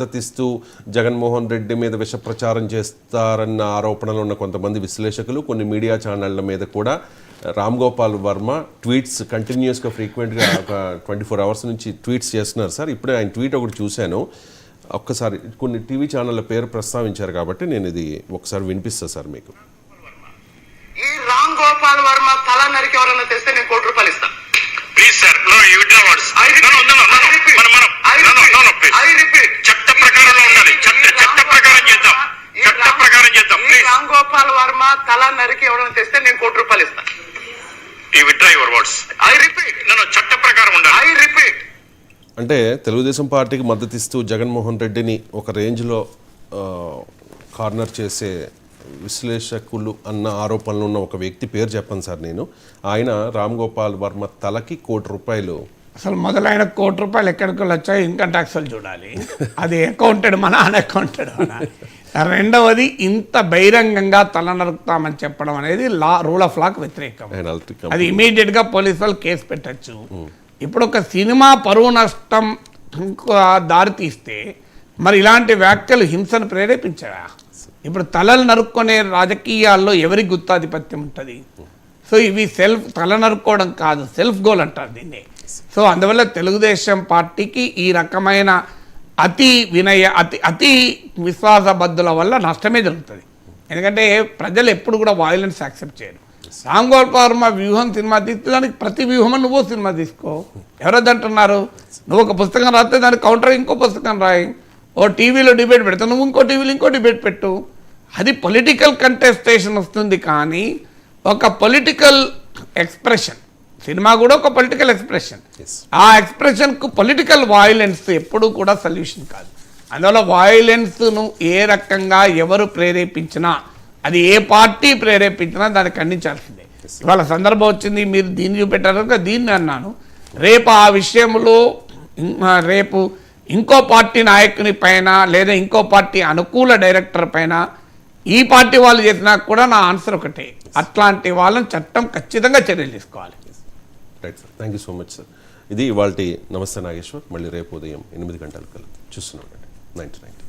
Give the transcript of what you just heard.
మద్దతిస్తూ జగన్మోహన్ రెడ్డి మీద విష ప్రచారం చేస్తారన్న ఆరోపణలు ఉన్న కొంతమంది విశ్లేషకులు కొన్ని మీడియా ఛానళ్ల మీద కూడా రామ్ గోపాల్ వర్మ ట్వీట్స్ కంటిన్యూస్గా ఫ్రీక్వెంట్గా ఒక 24 అవర్స్ నుంచి ట్వీట్స్ చేస్తున్నారు సార్. ఇప్పుడే ఆయన ట్వీట్ ఒకటి చూశాను. ఒక్కసారి కొన్ని టీవీ ఛానళ్ళ పేరు ప్రస్తావించారు కాబట్టి నేను ఇది ఒకసారి వినిపిస్తాను సార్ మీకు. ఈ రామ్ గోపాల్ వర్మ తల నరికి ఎవరన్నా తెస్తే నేను ₹1 కోటి ఇస్తాను. Please sir, no, you withdraw words. I repeat. చట్ట ప్రకారంలో ఉండాలి. చట్ట ప్రకారం చేద్దాం. చట్ట ప్రకారం చేద్దాం. ఈ రామ్ గోపాల్ వర్మ తల నరికి ఎవరన్నా తెస్తే నేను ₹1 కోటి ఇస్తాను. You withdraw your words. I repeat. No, చట్ట ప్రకారం ఉండాలి. I repeat. అంటే తెలుగుదేశం పార్టీకి మద్దతిస్తూ జగన్మోహన్ రెడ్డిని ఒక రేంజ్లో కార్నర్ చేసే విశ్లేషకులు అన్న ఆరోపణలు ఉన్న ఒక వ్యక్తి పేరు చెప్పను సార్ నేను. ఆయన రామ్ గోపాల్ వర్మ తలకి ₹1 అసలు మొదలైన ₹1 ఎక్కడికి వచ్చాయి ఇన్కమ్ ట్యాక్స్ చూడాలి. అది అకౌంటెడ్ మన అన్అకౌంటెడ్ మన. రెండవది ఇంత బహిరంగంగా తల నరుకుతామని చెప్పడం అనేది రూల్ ఆఫ్ లాకు వ్యతిరేకం. అది ఇమీడియట్గా పోలీసు వాళ్ళు కేసు పెట్టచ్చు. ఇప్పుడు ఒక సినిమా పరువు నష్టం దారి తీస్తే మరి ఇలాంటి వ్యాఖ్యలు హింసను ప్రేరేపించవా? ఇప్పుడు తలలు నరుక్కునే రాజకీయాల్లో ఎవరి గుత్తాధిపత్యం ఉంటుంది? సో ఇవి తల నరుక్కోవడం కాదు, సెల్ఫ్ గోల్ అంటారు దీన్ని. సో అందువల్ల తెలుగుదేశం పార్టీకి ఈ రకమైన అతి విశ్వాసబద్ధుల వల్ల నష్టమే జరుగుతుంది. ఎందుకంటే ప్రజలు ఎప్పుడు కూడా వాయిలెన్స్ యాక్సెప్ట్ చేయరు. రామ్ గోపాల్ వర్మ వ్యూహం సినిమా తీసుకోవడానికి ప్రతి వ్యూహం నువ్వు సినిమా తీసుకో. ఎవరొద్దంటున్నారు? నువ్వు ఒక పుస్తకం రాస్తే దానికి కౌంటర్ ఇంకో పుస్తకం రాయి. ఓ టీవీలో డిబేట్ పెడతావు, నువ్వు ఇంకో టీవీలో ఇంకో డిబేట్ పెట్టు. అది పొలిటికల్ కంటెస్టేషన్ వస్తుంది. కానీ ఒక పొలిటికల్ ఎక్స్ప్రెషన్, సినిమా కూడా ఒక పొలిటికల్ ఎక్స్ప్రెషన్. ఆ ఎక్స్ప్రెషన్కు పొలిటికల్ వాయిలెన్స్ ఎప్పుడూ కూడా సొల్యూషన్ కాదు. అందువల్ల వాయిలెన్స్ను ఏ రకంగా ఎవరు ప్రేరేపించినా, అది ఏ పార్టీ ప్రేరేపించినా దాన్ని ఖండించాల్సిందే. ఇవాళ సందర్భం వచ్చింది, మీరు దీన్ని చూపెట్టారు, దీన్ని అన్నాను. రేపు ఆ విషయంలో రేపు ఇంకో పార్టీ నాయకుని పైన లేదా ఇంకో పార్టీ అనుకూల డైరెక్టర్ పైన ఈ పార్టీ వాళ్ళు చేసినా కూడా నా ఆన్సర్ ఒకటే, అట్లాంటి వాళ్ళని చట్టం ఖచ్చితంగా చర్యలు తీసుకోవాలి. Right sir, thank you so much sir. ఇది ఇవాల్టి నమస్తే నాగేశ్వర్. మళ్ళీ రేపు ఉదయం 8 గంటలకు చూస్తున్నాం 99.